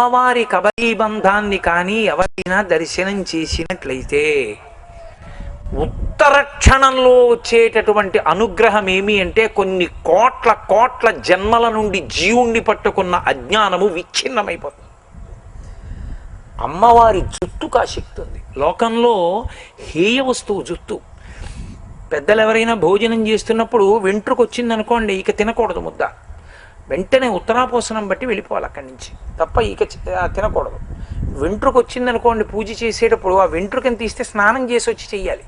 అమ్మవారి కబరీబంధాన్ని కానీ ఎవరైనా దర్శనం చేసినట్లయితే ఉత్తర క్షణంలో వచ్చేటటువంటి అనుగ్రహం ఏమి అంటే కొన్ని కోట్ల కోట్ల జన్మల నుండి జీవుణ్ణి పట్టుకున్న అజ్ఞానము విచ్ఛిన్నమైపోతుంది. అమ్మవారి జుట్టుకు ఆ శక్తి ఉంది. లోకంలో హేయ వస్తువు జుట్టు. పెద్దలు ఎవరైనా భోజనం చేస్తున్నప్పుడు వెంట్రుకు వచ్చిందనుకోండి, ఇక తినకూడదు ముద్ద, వెంటనే ఉత్తరాపోసనం బట్టి వెళ్ళిపోవాలి అక్కడి నుంచి, తప్ప ఇక తినకూడదు. వెంట్రుకు వచ్చిందనుకోండి, పూజ చేసేటప్పుడు ఆ వెంట్రుకని తీస్తే స్నానం చేసి వచ్చి చెయ్యాలి.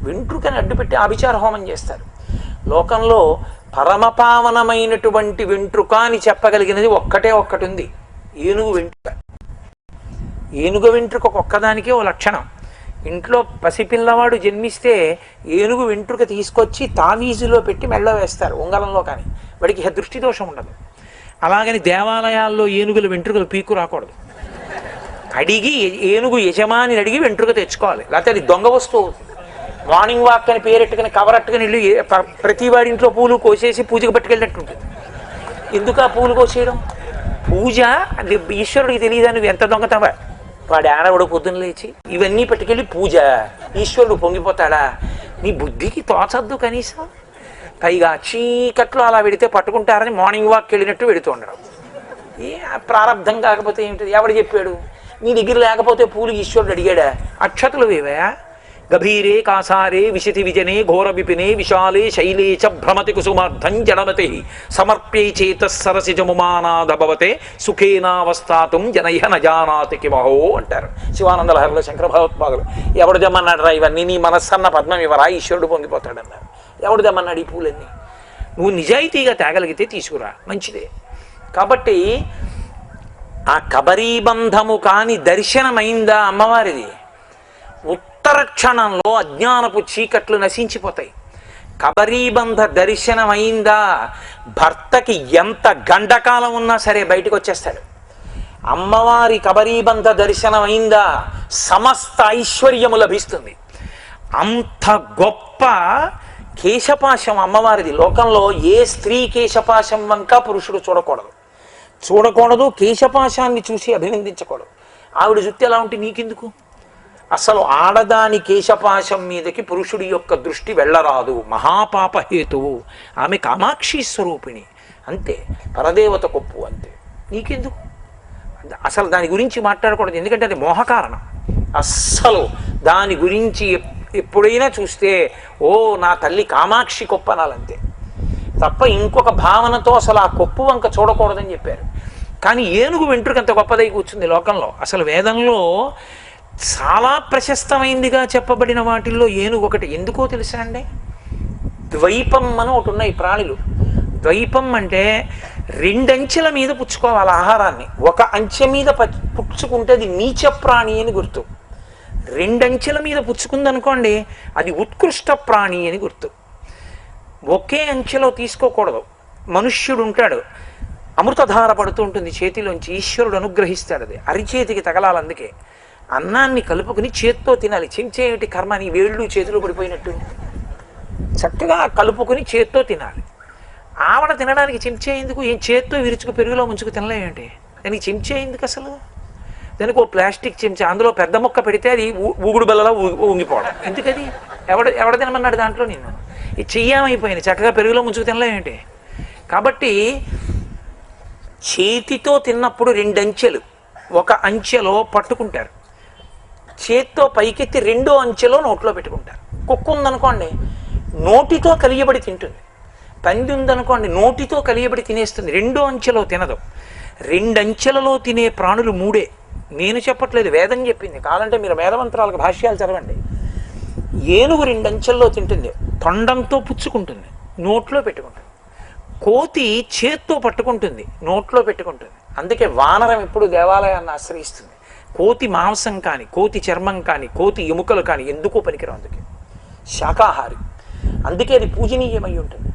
వెంట్రుకని అడ్డుపెట్టి ఆభిచార హోమం చేస్తారు. లోకంలో పరమపావనమైనటువంటి వెంట్రుక అని చెప్పగలిగినది ఒక్కటే ఒక్కటి ఉంది, ఏనుగు వెంట్రుక. ఏనుగు వెంట్రుక ఒక్కదానికే ఓ లక్షణం. ఇంట్లో పసిపిల్లవాడు జన్మిస్తే ఏనుగు వెంట్రుక తీసుకొచ్చి తావీజులో పెట్టి మెళ్ళ వేస్తారు, ఉంగరంలో. కానీ వాడికి దృష్టి దోషం ఉండదు. అలాగని దేవాలయాల్లో ఏనుగుల వెంట్రుకలు పీకు రాకూడదు. అడిగి ఏనుగు యజమాని అడిగి వెంట్రుక తెచ్చుకోవాలి, లేకపోతే అది దొంగ వస్తువు అవుతుంది. మార్నింగ్ వాక్ అని పేరెట్టుకుని కవరట్టుకుని వెళ్ళి ప్రతి వాడి ఇంట్లో పూలు కోసేసి పూజకు పట్టుకెళ్ళినట్టు ఉంటుంది. ఎందుకు ఆ పూలు కోసేయడం? పూజ అది ఈశ్వరుడికి తెలియదా? నువ్వు ఎంత దొంగతావా? వాడు ఆడవాడు పొద్దున్న లేచి ఇవన్నీ పట్టుకెళ్ళి పూజ, ఈశ్వరుడు పొంగిపోతాడా? నీ బుద్ధికి తోచద్దు కనీసం. పైగా చీకట్లో అలా వెడితే పట్టుకుంటారని మార్నింగ్ వాక్ వెళ్ళినట్టు వెడుతూ ఉండడం. ఏ ప్రారంధం కాకపోతే ఏమిటి? ఎవడు చెప్పాడు? నీ దగ్గర లేకపోతే పూలు ఈశ్వరుడు అడిగాడా? అక్షతలు వేవయా? గభీరే కాసారే విశతి విజనే ఘోర విపినే విశాలే శైలే చ భ్రమతి కుసుమార్థం జడమతే సమర్ప్యై చేతస్సరసిజముమానాదభవతే సుఖేనావస్థాతుం జనైహ నజానాతి కిమహో అంటారు శివానంద లహరిలో శంకర భగవత్పాదులు. ఎవడు దమ్మన్నాడు రా ఇవన్నీ? నీ మనస్సన్న పద్మం ఇవరా, ఈశ్వరుడు పొంగిపోతాడన్నారు. ఎవడు దమ్మన్నాడు ఈ పూలన్నీ? నువ్వు నిజాయితీగా తేగలిగితే తీసుకురా, మంచిదే. కాబట్టి ఆ కబరీబంధము కాని దర్శనమైందా అమ్మవారిది, ఉత్తర క్షణంలో అజ్ఞానపు చీకట్లు నశించిపోతాయి. కబరీబంధ దర్శనమైందా, భర్తకి ఎంత గండకాలం ఉన్నా సరే బయటకు వచ్చేస్తాడు. అమ్మవారి కబరీబంధ దర్శనమైందా, సమస్త ఐశ్వర్యము లభిస్తుంది. అంత గొప్ప కేశపాశం అమ్మవారిది. లోకంలో ఏ స్త్రీ కేశపాశం వంక పురుషుడు చూడకూడదు. కేశపాశాన్ని చూసి అభినందించకూడదు. ఆవిడ జుట్టు ఎలా ఉంటే నీకెందుకు? అసలు ఆడదాని కేశపాశం మీదకి పురుషుడి యొక్క దృష్టి వెళ్ళరాదు, మహాపాపహేతువు. ఆమె కామాక్షి స్వరూపిణి, అంతే. పరదేవత కొప్పు, అంతే. నీకెందుకు? అసలు దాని గురించి మాట్లాడకూడదు, ఎందుకంటే అది మోహకారణం. అస్సలు దాని గురించి ఎప్పుడైనా చూస్తే ఓ నా తల్లి కామాక్షి కొప్పు అనాలంతే, తప్ప ఇంకొక భావనతో అసలు ఆ కొప్పు వంక చూడకూడదని చెప్పారు. కానీ ఏనుగు వెంట్రుకంత గొప్పదై కూర్చుంది లోకంలో. అసలు వేదంలో చాలా ప్రశస్తమైందిగా చెప్పబడిన వాటిల్లో ఏనుగు ఒకటి. ఎందుకో తెలుసా అండి? ద్వైపం అని ఒకటి ఉన్నాయి ప్రాణులు. ద్వైపం అంటే రెండంచెల మీద పుచ్చుకోవాలి ఆహారాన్ని. ఒక అంచె మీద పుచ్చుకుంటే అది నీచ ప్రాణి అని గుర్తు. రెండంచెల మీద పుచ్చుకుందనుకోండి అది ఉత్కృష్ట ప్రాణి అని గుర్తు. ఒకే అంచెలో తీసుకోకూడదు. మనుష్యుడు ఉంటాడు, అమృతధార పడుతూ ఉంటుంది చేతిలోంచి, ఈశ్వరుడు అనుగ్రహిస్తాడు. అది అరిచేతికి తగలాలి. అందుకే అన్నాన్ని కలుపుకుని చేత్తో తినాలి. చెంచేటి కర్మ, నీ వేళ్ళు చేతిలో పడిపోయినట్టు చక్కగా కలుపుకుని చేత్తో తినాలి. ఆవిడ తినడానికి చెంచా ఎందుకు? ఏం చేత్తో విరుచుకు పెరుగులో ముంచుకు తినలేమేంటి? దానికి చెంచా ఎందుకు అసలు? దానికి ఓ ప్లాస్టిక్ చెంచా, అందులో పెద్ద ముక్క పెడితే అది ఊగుడు బెల్లలో ఊగిపోవడం. ఎందుకది? ఎవడ తినమన్నాడు దాంట్లో? నేను ఇది చెయ్యమైపోయింది, చక్కగా పెరుగులో ముంచుకు తినలేమేంటి? కాబట్టి చేతితో తిన్నప్పుడు రెండంచెలు, ఒక అంచెలో పట్టుకుంటారు, చేత్తో పైకెత్తి రెండో అంచెలో నోట్లో పెట్టుకుంటారు. కుక్క ఉందనుకోండి నోటితో కలియబడి తింటుంది. పంది ఉందనుకోండి నోటితో కలియబడి తినేస్తుంది, రెండో అంచెలో తినదు. రెండంచెలలో తినే ప్రాణులు మూడే. నేను చెప్పట్లేదు, వేదం చెప్పింది. కావాలంటే మీరు వేదమంత్రాలకు భాష్యాలు చదవండి. ఏనుగు రెండంచెల్లో తింటుంది, తొండంతో పుచ్చుకుంటుంది, నోట్లో పెట్టుకుంటుంది. కోతి చేత్తో పట్టుకుంటుంది, నోట్లో పెట్టుకుంటుంది. అందుకే వానరం ఎప్పుడు దేవాలయాన్ని ఆశ్రయిస్తుంది. కోతి మాంసం కానీ, కోతి చర్మం కానీ, కోతి ఎముకలు కానీ ఎందుకో పనికిరావు. అందుకే శాకాహారి, అందుకే అది పూజనీయమై ఉంటుంది.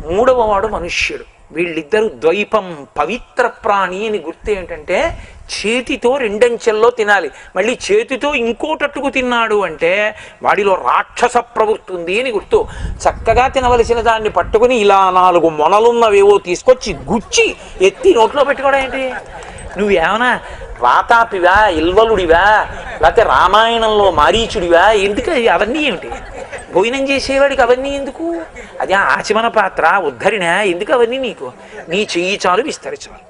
మూడవ వాడు మనుష్యుడు. వీళ్ళిద్దరూ ద్వైపం, పవిత్ర ప్రాణి అని గుర్తు ఏంటంటే చేతితో రెండంచెల్లో తినాలి. మళ్ళీ చేతితో ఇంకోటట్టుకు తిన్నాడు అంటే వాడిలో రాక్షస ప్రవృత్తి ఉంది అని గుర్తు. చక్కగా తినవలసిన దాన్ని పట్టుకుని ఇలా 4 మొనలున్నవేవో తీసుకొచ్చి గుచ్చి ఎత్తి నోట్లో పెట్టుకోవడం ఏంటి? నువ్వేమన్నా వాతాపివా, ఇల్వలుడివా, లేకపోతే రామాయణంలో మారీచుడివా? ఎందుకు అవన్నీ ఏమిటి? భోజనం చేసేవాడికి అవన్నీ ఎందుకు? అది ఆచమన పాత్ర, ఉద్ధరిణ, ఎందుకు అవన్నీ నీకు? నీ చెయ్యి చాలు, విస్తరి చాలు.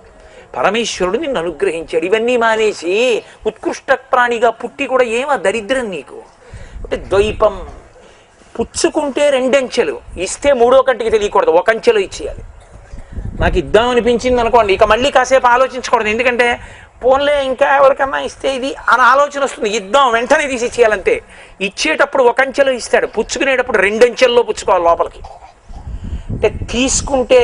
పరమేశ్వరుడు నిన్ను అనుగ్రహించాడు. ఇవన్నీ మానేసి ఉత్కృష్ట ప్రాణిగా పుట్టి కూడా ఏమా దరిద్రం నీకు? అంటే ద్వైపం. పుచ్చుకుంటే రెండంచెలు, ఇస్తే మూడో కంటికి తెలియకూడదు, ఒక అంచెలో ఇచ్చేయాలి. నాకు ఇద్దాం అనిపించింది అనుకోండి, ఇక మళ్ళీ కాసేపు ఆలోచించకూడదు. ఎందుకంటే పోన్లే ఇంకా ఎవరికన్నా ఇస్తే ఇది అని ఆలోచన వస్తుంది. ఇద్దాం, వెంటనే తీసి ఇచ్చేయాలంతే. ఇచ్చేటప్పుడు ఒక అంచెలో ఇస్తాడు, పుచ్చుకునేటప్పుడు రెండంచెల్లో పుచ్చుకోవాలి లోపలికి. అంటే తీసుకుంటే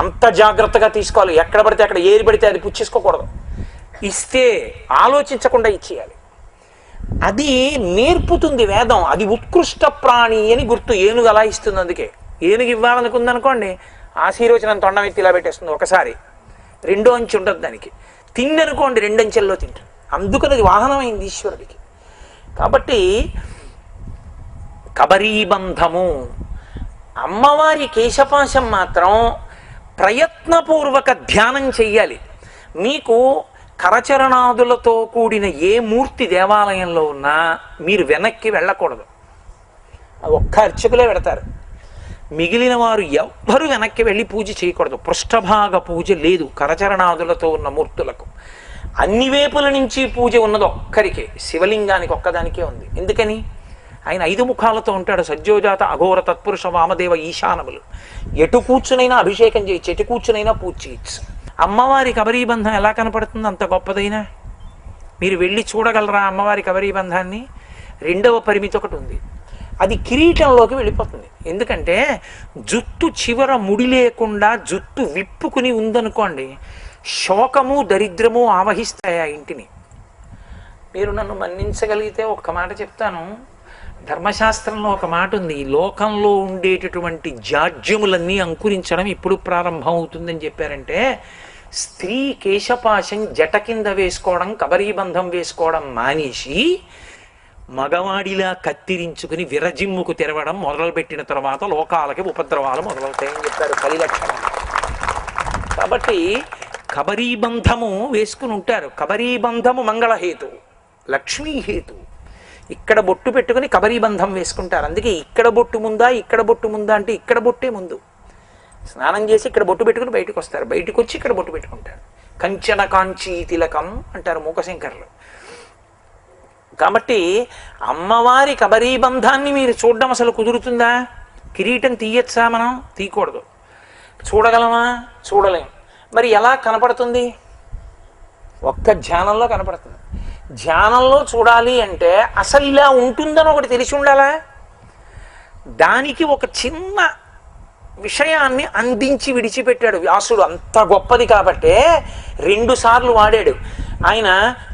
అంత జాగ్రత్తగా తీసుకోవాలి. ఎక్కడ పడితే అక్కడ ఏది పడితే అది పుచ్చేసుకోకూడదు. ఇస్తే ఆలోచించకుండా ఇచ్చేయాలి. అది నేర్పుతుంది వేదం. అది ఉత్కృష్ట ప్రాణి అని గుర్తు. ఏనుగు అలా ఇస్తుంది. అందుకే ఏనుగు ఇవ్వాలనుకుంది అనుకోండి, ఆశీర్వచనం తొండం ఎత్తి ఇలా పెట్టేస్తుంది ఒకసారి. రెండో అంచె ఉండదు దానికి. తిందనుకోండి రెండంచెల్లో తింటుంది. అందుకని అది వాహనమైంది ఈశ్వరుడికి. కాబట్టి కబరీబంధము, అమ్మవారి కేశపాశం మాత్రం ప్రయత్నపూర్వక ధ్యానం చెయ్యాలి. మీకు కరచరణాదులతో కూడిన ఏ మూర్తి దేవాలయంలో ఉన్నా మీరు వెనక్కి వెళ్ళకూడదు. ఒక్క అర్చకులే పెడతారు. మిగిలిన వారు ఎవ్వరూ వెనక్కి వెళ్ళి పూజ చేయకూడదు. పృష్ఠభాగ పూజ లేదు కరచరణాదులతో ఉన్న మూర్తులకు. అన్ని వేపుల నుంచి పూజ ఉన్నది ఒక్కరికే, శివలింగానికి ఒక్కదానికే ఉంది. ఎందుకని? ఆయన 5 ముఖాలతో ఉంటాడు. సజ్జోజాత అఘోర తత్పురుష వామదేవ ఈశానములు. ఎటు కూర్చునైనా అభిషేకం చేయొచ్చు, ఎటు కూర్చునైనా పూజ చేయొచ్చు. అమ్మవారి కబరీబంధం ఎలా కనపడుతుంది? అంత గొప్పదైనా మీరు వెళ్ళి చూడగలరా అమ్మవారి కబరీబంధాన్ని? 2వ పరిమితి ఒకటి ఉంది. అది కిరీటంలోకి వెళ్ళిపోతుంది. ఎందుకంటే జుట్టు చివర ముడి లేకుండా జుట్టు విప్పుకుని ఉందనుకోండి, శోకము దరిద్రము ఆవహిస్తాయి ఆ ఇంటిని. మీరు నన్ను మన్నించగలిగితే ఒక్క మాట చెప్తాను. ధర్మశాస్త్రంలో ఒక మాట ఉంది, లోకంలో ఉండేటటువంటి జాడ్యములన్నీ అంకురించడం ఇప్పుడు ప్రారంభం అవుతుందని చెప్పారంటే, స్త్రీ కేశపాశం జట కింద వేసుకోవడం, కబరీబంధం వేసుకోవడం మానేసి మగవాడిలా కత్తిరించుకుని విరజిమ్ముకు తెరవడం మొదలుపెట్టిన తర్వాత లోకాలకి ఉపద్రవాలు మొదలవుతాయని చెప్పారు కలిలక్షణం. కాబట్టి కబరీబంధము వేసుకుని ఉంటారు. కబరీబంధము మంగళహేతు, లక్ష్మీహేతు. ఇక్కడ బొట్టు పెట్టుకుని కబరీబంధం వేసుకుంటారు. అందుకే ఇక్కడ బొట్టు ముందా ఇక్కడ బొట్టు ముందా అంటే ఇక్కడ బొట్టే ముందు. స్నానం చేసి ఇక్కడ బొట్టు పెట్టుకుని బయటకు వస్తారు, బయటకు వచ్చి ఇక్కడ బొట్టు పెట్టుకుంటారు. కంచన కాంచీ తిలకం అంటారు మూకశంకర్లు. కాబట్టి అమ్మవారి కబరీబంధాన్ని మీరు చూడడం అసలు కుదురుతుందా? కిరీటం తీయచ్చా? మనం తీయకూడదు. చూడగలమా? చూడలేం. మరి ఎలా కనపడుతుంది? ఒక్క ధ్యానంలో కనపడుతుంది. ధ్యానంలో చూడాలి అంటే అసలు ఇలా ఉంటుందని ఒకటి తెలిసి ఉండాలా? దానికి ఒక చిన్న విషయాన్ని అందించి విడిచిపెట్టాడు వ్యాసుడు. అంత గొప్పది కాబట్టే 2 సార్లు వాడాడు ఆయన.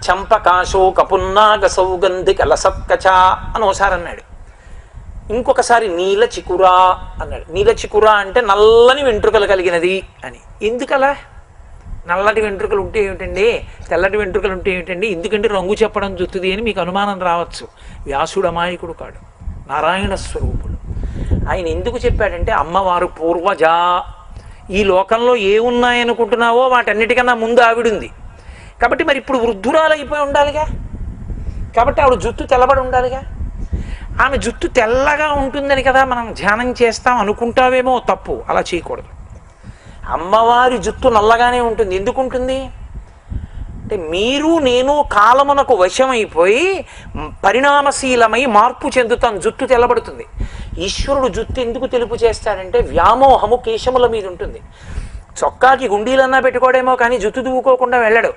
చంపకాశోక పున్నాగ సౌగంధిక లసత్కచ అని ఒకసారి అన్నాడు. ఇంకొకసారి నీల చికురా అన్నాడు. నీల చికురా అంటే నల్లని వెంట్రుకలు కలిగినది అని. ఎందుకలా? నల్లటి వెంట్రుకలు ఉంటే ఏమిటండి, తెల్లటి వెంట్రుకలు ఉంటే ఏమిటండి, ఎందుకంటే రంగు చెప్పడం జుత్తుది అని మీకు అనుమానం రావచ్చు. వ్యాసుడు అమాయకుడు కాడు, నారాయణ స్వరూపుడు. ఆయన ఎందుకు చెప్పాడంటే, అమ్మవారు పూర్వజ. ఈ లోకంలో ఏ ఉన్నాయనుకుంటున్నావో వాటన్నిటికన్నా ముందు ఆవిడుంది. కాబట్టి మరి ఇప్పుడు వృద్ధురాలు అయిపోయి ఉండాలిగా. కాబట్టి ఆవిడ జుట్టు తెల్లబడి ఉండాలిగా. ఆమె జుట్టు తెల్లగా ఉంటుందని కదా మనం ధ్యానం చేస్తాం అనుకుంటావేమో, తప్పు. అలా చేయకూడదు. అమ్మవారి జుట్టు నల్లగానే ఉంటుంది. ఎందుకు ఉంటుంది అంటే, మీరు నేను కాలమునకు వశమైపోయి పరిణామశీలమై మార్పు చెందుతాం, జుట్టు తెల్లబడుతుంది. ఈశ్వరుడు జుట్టు ఎందుకు తెలుపు చేస్తాడంటే, వ్యామోహము కేశముల మీద ఉంటుంది. చొక్కాకి గుండీలన్నా పెట్టుకోవడేమో కానీ జుట్టు దువ్వుకోకుండా వెళ్ళడు.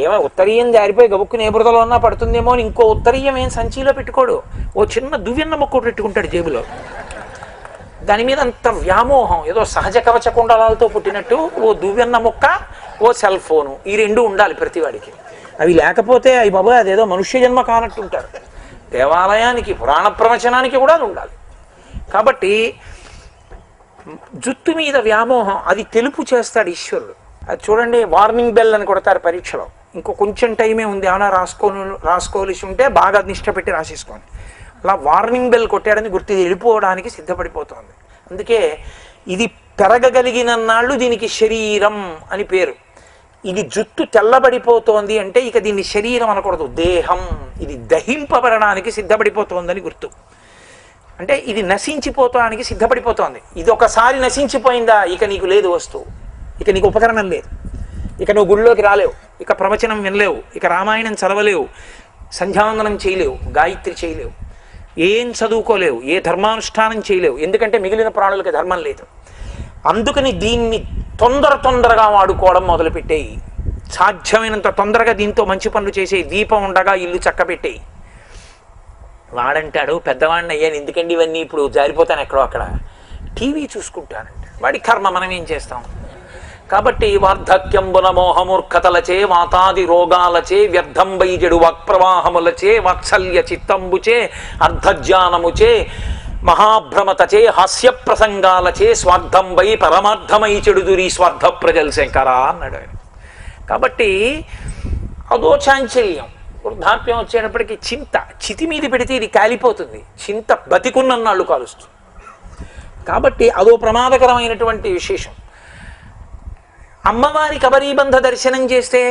ఏమో ఉత్తరీయం జారిపోయి గబుక్కుని ఏ బురదలో ఉన్నా పడుతుందేమో అని ఇంకో ఉత్తరీయం ఏం సంచిలో పెట్టుకోడు. ఓ చిన్న దువ్వెన్న మొక్క పెట్టుకుంటాడు జేబులో. దాని మీద అంత వ్యామోహం. ఏదో సహజ కవచ కుండలాలతో పుట్టినట్టు ఓ దువ్వెన్న మొక్క, ఓ సెల్ ఫోను, ఈ 2 ఉండాలి ప్రతివాడికి. అవి లేకపోతే అవి బాబా అదేదో మనుష్య జన్మ కానట్టు ఉంటారు. దేవాలయానికి పురాణ ప్రవచనానికి కూడా అది ఉండాలి. కాబట్టి జుట్టు మీద వ్యామోహం అది తెలుపు చేస్తాడు ఈశ్వరుడు. అది చూడండి, వార్నింగ్ బెల్ అని కొడతారు పరీక్షలో. ఇంకో కొంచెం టైమే ఉంది, ఏమైనా రాసుకోవలసి ఉంటే బాగా నిష్ట పెట్టి రాసేసుకోండి. అలా వార్నింగ్ బెల్ కొట్టాడని గుర్తు వెళ్ళిపోవడానికి సిద్ధపడిపోతుంది. అందుకే ఇది పెరగగలిగిన నాళ్ళు దీనికి శరీరం అని పేరు. ఇది జుట్టు తెల్లబడిపోతోంది అంటే ఇక దీన్ని శరీరం అనకూడదు, దేహం. ఇది దహింపబడడానికి సిద్ధపడిపోతోందని గుర్తు. అంటే ఇది నశించిపోతానికి సిద్ధపడిపోతోంది. ఇది ఒకసారి నశించిపోయిందా ఇక నీకు లేదు వస్తువు, ఇక నీకు ఉపకరణం లేదు, ఇక నువ్వు గుళ్ళోకి రాలేవు, ఇక ప్రవచనం వినలేవు, ఇక రామాయణం చదవలేవు, సంధ్యావందనం చేయలేవు, గాయత్రి చేయలేవు, ఏం చదువుకోలేవు, ఏ ధర్మానుష్ఠానం చేయలేవు. ఎందుకంటే మిగిలిన ప్రాణులకి ధర్మం లేదు. అందుకని దీన్ని తొందరగా వాడుకోవడం మొదలుపెట్టేయి. సాధ్యమైనంత తొందరగా దీంతో మంచి పనులు చేసేయి. దీపం ఉండగా ఇల్లు చక్కబెట్టేయి. వాడంటాడు, పెద్దవాడిని అయ్యాను ఎందుకండి ఇవన్నీ, ఇప్పుడు జారిపోతాను ఎక్కడో అక్కడ, టీవీ చూసుకుంటానంట. వాడి కర్మ, మనం ఏం చేస్తాం. కాబట్టి వార్ధక్యంబున మోహమూర్ఖతలచే, వాతాది రోగాలచే, వ్యర్థం వైజడు వాక్ప్రవాహములచే, వాత్సల్య చిత్తంబుచే, అర్ధజ్ఞానముచే, మహాభ్రమతచే, హాస్య ప్రసంగాలచే, స్వార్థం వై పరమార్థమై చెడుదురి స్వార్థ ప్రజలు శంకర అన్నాడు ఆయన. కాబట్టి అదో చాంచల్యం. వృద్ధాప్యం వచ్చేటప్పటికి చింత, చితి మీద పెడితే ఇది కాలిపోతుంది, చింత బతికున్నన్నాళ్ళు కాలుస్తుంది. కాబట్టి అదో ప్రమాదకరమైనటువంటి విశేషం. అమ్మవారి కబరీబంధ దర్శనం చేస్తే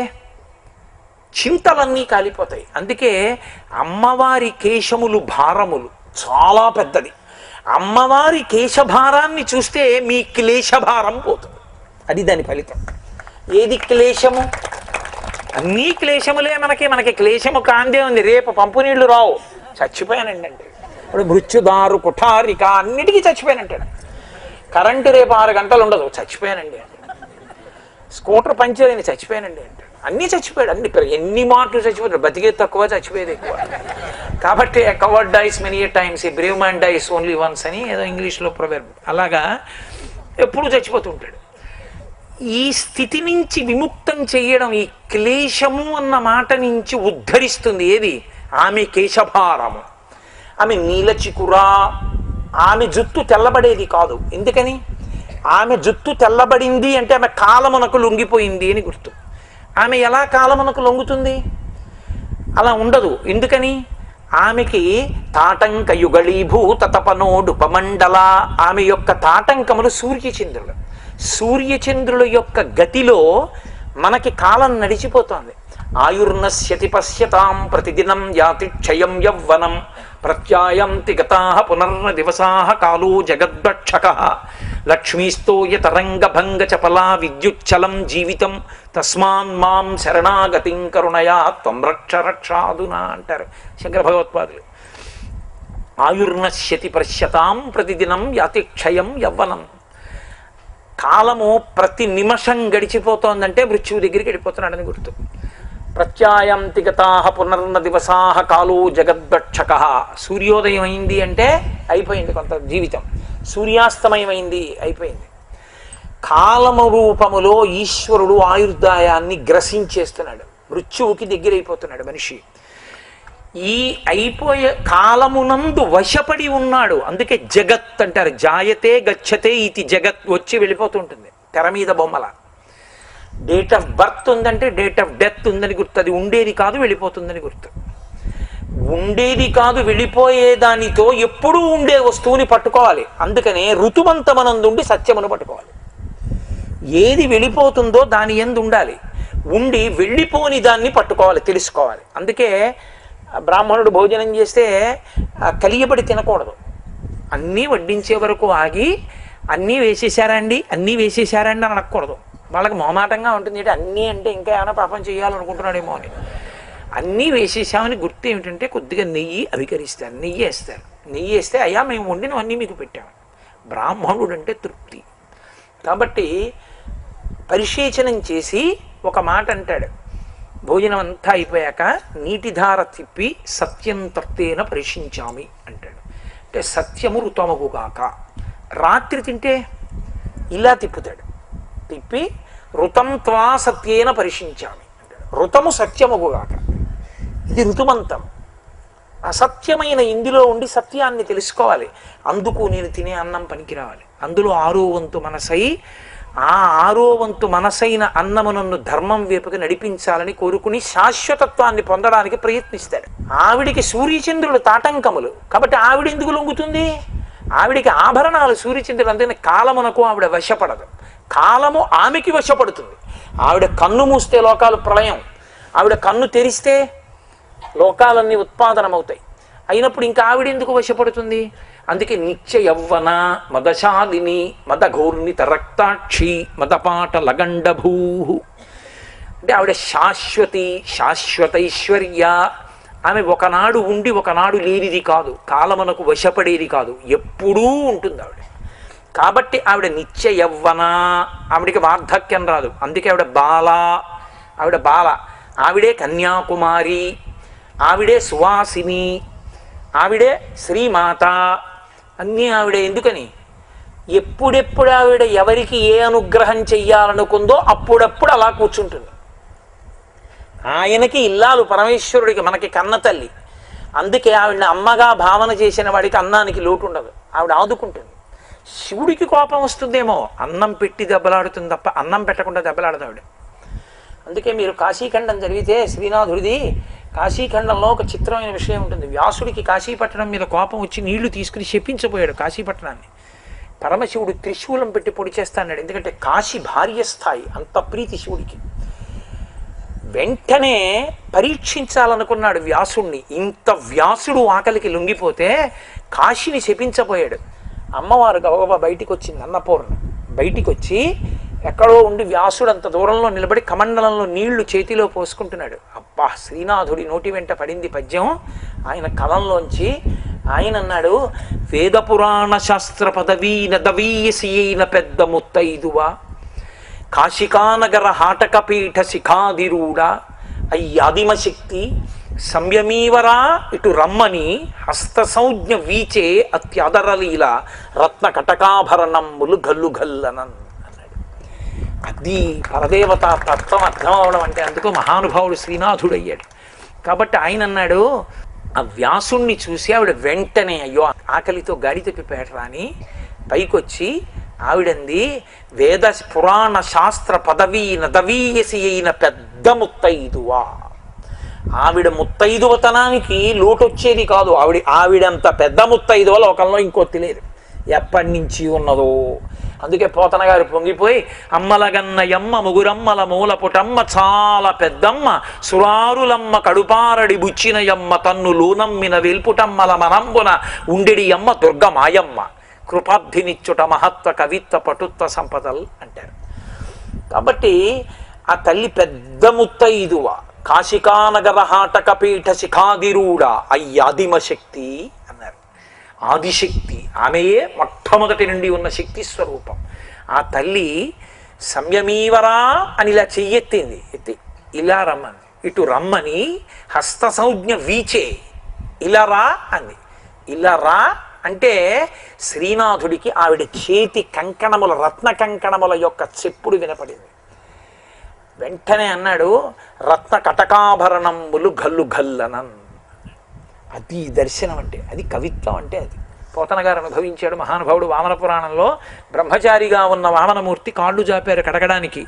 చింతలన్నీ కాలిపోతాయి. అందుకే అమ్మవారి కేశములు భారములు చాలా పెద్దది. అమ్మవారి కేశభారాన్ని చూస్తే మీ క్లేశభారం పోతుంది. అది దాని ఫలితం. ఏది క్లేశము? అన్నీ క్లేశములే. మనకి క్లేశము కాందే ఉంది. రేపు పంపు నీళ్లు రావు, చచ్చిపోయానండి అంటే. ఇప్పుడు మృత్యుదారు కుఠారిక అన్నిటికీ చచ్చిపోయానంటాడు. కరెంటు రేపు 6 గంటలు ఉండదు, చచ్చిపోయానండి అంటే. స్కూటర్ పంచర్ అయింది, చచ్చిపోయానండి అంటే. అన్నీ చచ్చిపోయాడు. ఎన్ని మాటలు చచ్చిపోయాడు. బతికేది తక్కువ, చచ్చిపోయేది ఎక్కువ. కాబట్టి a coward dies many times, a brave man dies only once అని ఏదో ఇంగ్లీష్లో ప్రొవెర్బ్. అలాగా ఎప్పుడూ చచ్చిపోతుంటాడు. ఈ స్థితి నుంచి విముక్తం చేయడం, ఈ క్లేశము అన్న మాట నుంచి ఉద్ధరిస్తుంది ఏది? ఆమె కేశభారము. ఆమె నీలచికురా. ఆమె జుట్టు తెల్లబడేది కాదు. ఎందుకని? ఆమె జుట్టు తెల్లబడింది అంటే ఆమె కాలమునకు లొంగిపోయింది అని గుర్తు. ఆమె ఎలా కాలమునకు లొంగుతుంది? అలా ఉండదు. ఎందుకని? ఆమెకి తాటంక యుగళీభూత తపనోడుపమండల. ఆమె యొక్క తాటంకములు సూర్యచంద్రులు. సూర్యచంద్రుల యొక్క గతిలో మనకి కాలం నడిచిపోతోంది. ఆయుర్నశ్యతి పశ్యతాం ప్రతిదినం యాతి క్షయం యవ్వనం ప్రత్యాయంతి గతాః పునర్న దివసాః కాలో జగద్భక్షక లక్ష్మీస్తోయ తరంగభంగ చపలా విద్యుచ్చలం జీవితం తస్మాన్ మాం శరణాగతిం కరుణయా త్వం రక్ష రక్షాదునా అంటారు శంకర భగవత్పాదులు. ఆయుర్నశ్యతి పశ్యతాం ప్రతిదినం యాతి క్షయం యవ్వనం. కాలము ప్రతి నిమిషం గడిచిపోతోందంటే మృత్యువు దగ్గరికి వెళ్ళిపోతున్నాడని గుర్తు. ప్రత్యాయంతి గతాః పునర్న దివసాః కాలో జగద్భక్షక. సూర్యోదయం అయింది అంటే అయిపోయింది కొంత జీవితం, సూర్యాస్తమయమైంది అయిపోయింది. కాలము రూపములో ఈశ్వరుడు ఆయుర్దాయాన్ని గ్రసించేస్తున్నాడు. మృత్యువుకి దగ్గరైపోతున్నాడు మనిషి. ఈ అయిపోయే కాలమునందు వశపడి ఉన్నాడు. అందుకే జగత్ అంటారు. జాయతే గచ్చతే ఇది జగత్. వచ్చి వెళ్ళిపోతుంటుంది తెర మీద బొమ్మల. డేట్ ఆఫ్ బర్త్ ఉందంటే డేట్ ఆఫ్ డెత్ ఉందని గుర్తు. అది ఉండేది కాదు, వెళ్ళిపోతుందని గుర్తు. ఉండేది కాదు, వెళ్ళిపోయే దానితో ఎప్పుడూ ఉండే వస్తువుని పట్టుకోవాలి. అందుకనే ఋతువంతమనందుండి సత్యమును పట్టుకోవాలి. ఏది వెళ్ళిపోతుందో దాని యందు ఉండాలి. ఉండి వెళ్ళిపోని దాన్ని పట్టుకోవాలి, తెలుసుకోవాలి. అందుకే బ్రాహ్మణుడు భోజనం చేస్తే కలియబడి తినకూడదు. అన్నీ వడ్డించే వరకు ఆగి అన్నీ వేసేసారా అండి అని అనకూడదు. వాళ్ళకి మొహమాటంగా ఉంటుంది. అన్నీ అంటే ఇంకా ఏమైనా పాపం చేయాలనుకుంటున్నాడేమో అని. అన్నీ వేసేసామని గుర్తు ఏమిటంటే కొద్దిగా నెయ్యి అవికరిస్తారు, నెయ్యి వేస్తారు. నెయ్యి వేస్తే అయ్యా మేము వండినవన్నీ మీకు పెట్టాము. బ్రాహ్మణుడు అంటే తృప్తి. కాబట్టి పరిశేచనం చేసి ఒక మాట అంటాడు. భోజనం అంతా అయిపోయాక నీటిధార తిప్పి సత్యం తత్తేన పరీక్షించామి అంటాడు. అంటే సత్యము ఋతమగుగాక. రాత్రి తింటే ఇలా తిప్పుతాడు. తిప్పి ఋతం త్వా సత్యేన పరీక్షించామి అంటాడు. ఋతము సత్యమగుగాక. ఇది ఋతుమంతం. అసత్యమైన ఇందులో ఉండి సత్యాన్ని తెలుసుకోవాలి. అందుకు నేను తినే అన్నం పనికి రావాలి. అందులో 6వ వంతు మనసై, ఆ 6వ వంతు మనసైన అన్నము నన్ను ధర్మం వైపుకి నడిపించాలని కోరుకుని శాశ్వతత్వాన్ని పొందడానికి ప్రయత్నిస్తాడు. ఆవిడికి సూర్యచంద్రుడు తాటంకములు కాబట్టి ఆవిడ ఎందుకు లొంగుతుంది? ఆవిడికి ఆభరణాలు సూర్యచంద్రుడు. అందుకని కాలమునకు ఆవిడ వశపడదు, కాలము ఆమెకి వశపడుతుంది. ఆవిడ కన్ను మూస్తే లోకాలు ప్రళయం, ఆవిడ కన్ను తెరిస్తే లోకాలన్నీ ఉత్పాదనమవుతాయి. అయినప్పుడు ఇంకా ఆవిడ ఎందుకు వశపడుతుంది? అందుకే నిత్య యవ్వన మదశాలిని మదఘూర్ణిత రక్తాక్షి మదపాట లగండభూ. అంటే ఆవిడ శాశ్వతి, శాశ్వతైశ్వర్య. ఆమె ఒకనాడు ఉండి ఒకనాడు లేనిది కాదు, కాలమునకు వశపడేది కాదు, ఎప్పుడూ ఉంటుంది ఆవిడ. కాబట్టి ఆవిడ నిత్య యవ్వన, ఆవిడికి వార్ధక్యం రాదు. అందుకే ఆవిడ బాల, ఆవిడ బాల. ఆవిడే కన్యాకుమారి, ఆవిడే సువాసిని, ఆవిడే శ్రీమాత, అన్నీ ఆవిడే. ఎందుకని? ఎప్పుడెప్పుడు ఆవిడ ఎవరికి ఏ అనుగ్రహం చెయ్యాలనుకుందో అప్పుడప్పుడు అలా కూర్చుంటుంది. ఆయనకి ఇల్లాలు, పరమేశ్వరుడికి, మనకి కన్న తల్లి. అందుకే ఆవిడని అమ్మగా భావన చేసిన వాడికి అన్నానికి లోటు ఉండదు, ఆవిడ ఆదుకుంటుంది. శివుడికి కోపం వస్తుందేమో, అన్నం పెట్టి దెబ్బలాడుతుంది తప్ప అన్నం పెట్టకుండా దెబ్బలాడదు ఆవిడ. అందుకే మీరు కాశీఖండం చదివితే శ్రీనాథుడిది కాశీఖండంలో ఒక చిత్రమైన విషయం ఉంటుంది. వ్యాసుడికి కాశీపట్టణం మీద కోపం వచ్చి నీళ్లు తీసుకుని శపించబోయాడు కాశీపట్టణాన్ని. పరమశివుడు త్రిశూలం పెట్టి పొడి చేస్తాడు. ఎందుకంటే కాశీ భార్య స్థాయి, అంత ప్రీతి శివుడికి. వెంటనే పరీక్షించాలనుకున్నాడు వ్యాసుణ్ణి. ఇంత వ్యాసుడు ఆకలికి లొంగిపోతే కాశీని శపించబోయాడు. అమ్మవారు గబగబా బయటికి వచ్చింది, అన్నపూర్ణ బయటికి వచ్చి ఎక్కడో ఉండి వ్యాసుడు అంత దూరంలో నిలబడి కమండలంలో నీళ్లు చేతిలో పోసుకుంటున్నాడు. అబ్బా, శ్రీనాథుడి నోటి వెంట పడింది పద్యం. ఆయన కలంలోంచి ఆయన అన్నాడు, వేద పురాణ శాస్త్ర పదవీ నదవీయసి అయిన పెద్ద ముత్తైదువా, కాశికానగర హాటకపీఠ శిఖాదిరూఢ, అయ్యాదిమశక్తి సంయమీవరా ఇటు రమ్మని హస్త సంజ్ఞ వీచే అత్యదరలీల రత్న కటకాభరణములు గల్లు గల్లనన్ అన్నాడు. అది పరదేవత తత్వం అర్థం అవడం అంటే అందుకో మహానుభావుడు శ్రీనాథుడు అయ్యాడు. కాబట్టి ఆయన అన్నాడు, ఆ వ్యాసుణ్ణి చూసి ఆవిడ వెంటనే అయ్యో ఆకలితో గాడి తప్పిపోయాటరా అని పైకొచ్చి ఆవిడంది, వేద పురాణ శాస్త్ర పదవీ నదవీయసి అయిన పెద్ద ముత్తైదువా. ఆవిడ ముత్తైదువతనానికి లోటు వచ్చేది కాదు. ఆవిడంత పెద్ద ముత్తైదువ లోకంలో ఇంకోటి లేదు, ఎప్పటి నుంచి ఉన్నదో. అందుకే పోతన గారు పొంగిపోయి, అమ్మలగన్నయమ్మ ముగురమ్మల మూల పుటమ్మ చాలా పెద్దమ్మ సురారులమ్మ కడుపారడి బుచ్చినయమ్మ తన్ను లూనమ్మిన వెల్పుటమ్మల మనంబున ఉండెడి అమ్మ దుర్గమాయమ్మ కృపాబ్ధినిచ్చుట మహత్వ కవిత్వ పటుత్వ సంపదల్ అంటారు. కాబట్టి ఆ తల్లి పెద్ద ముత్తైదువ, కాశికానగర హాటకపీఠ శిఖాదిరూఢ, అయ్యాదిమశక్తి అన్నారు. ఆదిశక్తి, ఆమెయే మొట్టమొదటి నుండి ఉన్న శక్తి స్వరూపం. ఆ తల్లి సంయమీవరా అని ఇలా చెయ్యెత్తింది, ఎత్తి ఇలా రమ్మని, ఇటు రమ్మని హస్త సంజ్ఞ వీచే ఇలా రా అంది. ఇలా రా అంటే శ్రీనాథుడికి ఆవిడ చేతి కంకణముల, రత్న కంకణముల యొక్క చెప్పుడు వినపడింది. వెంటనే అన్నాడు, రత్న కటకాభరణములు గల్లు గల్లనన్. అది దర్శనం అంటే, అది కవిత్వం అంటే. అది పోతన గారు అనుభవించాడు మహానుభావుడు. వామన పురాణంలో బ్రహ్మచారిగా ఉన్న వామనమూర్తి కాళ్ళు జాపారు కడగడానికి.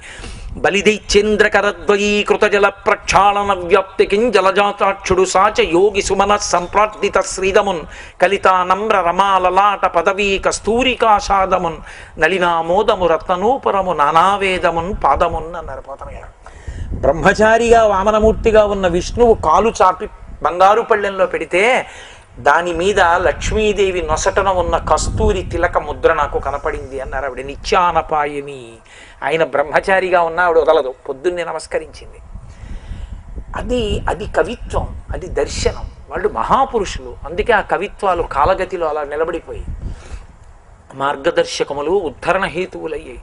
బలిదైచ్చేంద్రకరద్వయీ కృతజల ప్రక్షాళన వ్యాప్తికిం జలజాతాక్షుడు సాచ యోగి సుమన సంప్రార్థిత శ్రీదమున్ కలితానమ్ర రమాలలాట పదవీ కస్తూరికాషాదమున్ నలినామోదము రత్ననూపురము నానావేదమున్ పాదమున్ అన్నారు పోతన గారు. బ్రహ్మచారిగా వామనమూర్తిగా ఉన్న విష్ణువు కాలు చాపి బంగారు పళ్ళెంలో పెడితే దాని మీద లక్ష్మీదేవి నొసటన ఉన్న కస్తూరి తిలక ముద్ర నాకు కనపడింది అన్నారు ఆవిడ. నిత్యానపాయని. ఆయన బ్రహ్మచారిగా ఉన్న ఆవిడ వదలదు, పొద్దున్నే నమస్కరించింది. అది కవిత్వం, అది దర్శనం. వాళ్ళు మహాపురుషులు. అందుకే ఆ కవిత్వాలు కాలగతిలో అలా నిలబడిపోయి మార్గదర్శకములు, ఉద్ధరణ హేతువులయ్యాయి.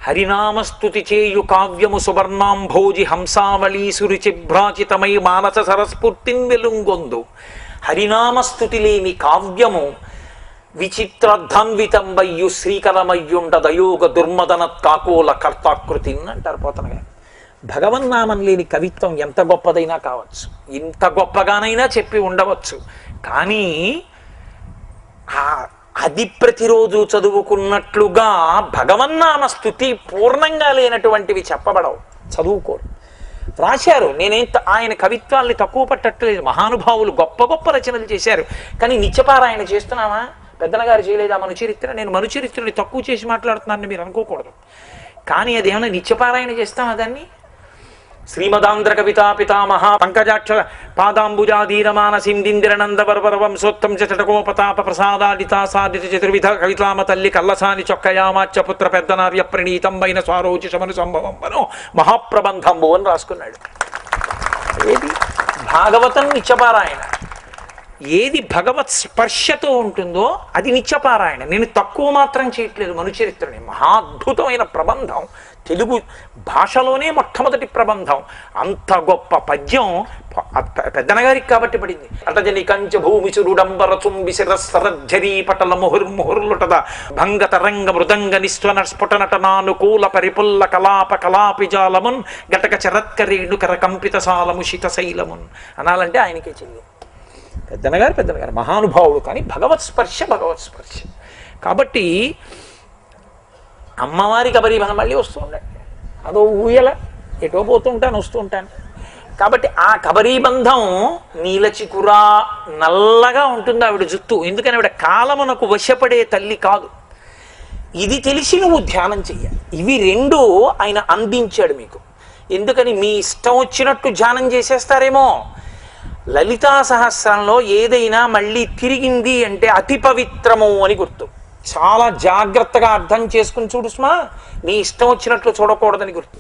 హరినామస్తుతి చేయు కావ్యము సువర్ణాంభోజి హంసావళీ సురుచిభ్రాచితమై మానస సరస్ఫూర్తిన్ వెలుంగొందు. హరినామస్తుతి లేని కావ్యము విచిత్రధన్వితంబయ్యు శ్రీకరమయ్యుండ దయోగ దుర్మదన కాకోల కర్తాకృతిన్ అంటారు పోతన గారు. భగవన్నామం లేని కవిత్వం ఎంత గొప్పదైనా కావచ్చు, ఇంత గొప్పగానైనా చెప్పి ఉండవచ్చు. కానీ అది ప్రతిరోజు చదువుకున్నట్లుగా భగవన్నామ స్థుతి పూర్ణంగా లేనటువంటివి చెప్పబడవు, చదువుకోరు. రాశారు. ఆయన కవిత్వాల్ని తక్కువ పట్టట్లేదు. మహానుభావులు గొప్ప గొప్ప రచనలు చేశారు. కానీ నిత్యపారాయణ చేస్తున్నామా? పెద్దనగారు చేయలేదా మనుచరిత్ర? నేను మనుచరిత్రని తక్కువ చేసి మాట్లాడుతున్నానని మీరు అనుకోకూడదు. కానీ అదేమన్నా నిత్యపారాయణ చేస్తాం దాన్ని. శ్రీమదాంధ్ర కవితా పితామహ పంకజాక్ష పాదాంబుజాధీరమానసిందిందిరనందవరవర వంశోత్తం చటకోపతాప ప్రసాదాదితా సాధిత చతుర్విధ కవితామ తల్లి కల్లసాని చొక్కయామాచ్యపుత్ర పెద్దనార్య ప్రణీతంబైన స్వారోచిషమను సంభవంబను మహాప్రబంధంబు అని రాసుకున్నాడు. ఏది భాగవతం నిత్యపారాయణ. ఏది భగవత్ స్పర్శతో ఉంటుందో అది నిత్యపారాయణ. నేను తక్కువ మాత్రం చేయట్లేదు మనుచరిత్రని. మహాద్భుతమైన ప్రబంధం, తెలుగు భాషలోనే మొట్టమొదటి ప్రబంధం. అంత గొప్ప పద్యం పెద్దనగారికి కాబట్టి పడింది. అటజని కంచ భూమి చురుడంబర చుంబి శిరస్సరజ్జరీ పటల ముహుర్ముహుర్లుటద భంగ తరంగ మృదంగ నిస్వన స్ఫుటనట నానుకూల పరిపుల్ల కలాప కలాపిజాలమున్ గటక చరత్కరేణుకర కంపిత సాలము శితశైలమున్ అనాలంటే ఆయనకే చెల్లి. పెద్దనగారు మహానుభావుడు. కానీ భగవత్ స్పర్శ. కాబట్టి అమ్మవారి కబరీబంధం మళ్ళీ వస్తూ ఉండండి. అదో ఊయల ఎటో పోతూ ఉంటాను, వస్తూ ఉంటాను. కాబట్టి ఆ కబరీబంధం నీలచికురా నల్లగా ఉంటుంది ఆవిడ జుత్తు. ఎందుకని ఆవిడ కాలమునకు వశపడే తల్లి కాదు. ఇది తెలిసి నువ్వు ధ్యానం చెయ్యాలి. ఇవి రెండు ఆయన అందించాడు మీకు. ఎందుకని మీ ఇష్టం వచ్చినట్టు ధ్యానం చేసేస్తారేమో. లలితా సహస్రంలో ఏదైనా మళ్ళీ తిరిగింది అంటే అతి పవిత్రము అని గుర్తు. చాలా జాగ్రత్తగా అర్థం చేసుకుని చూడు సుమా. నీ ఇష్టం వచ్చినట్లు చూడకూడదని గుర్తు.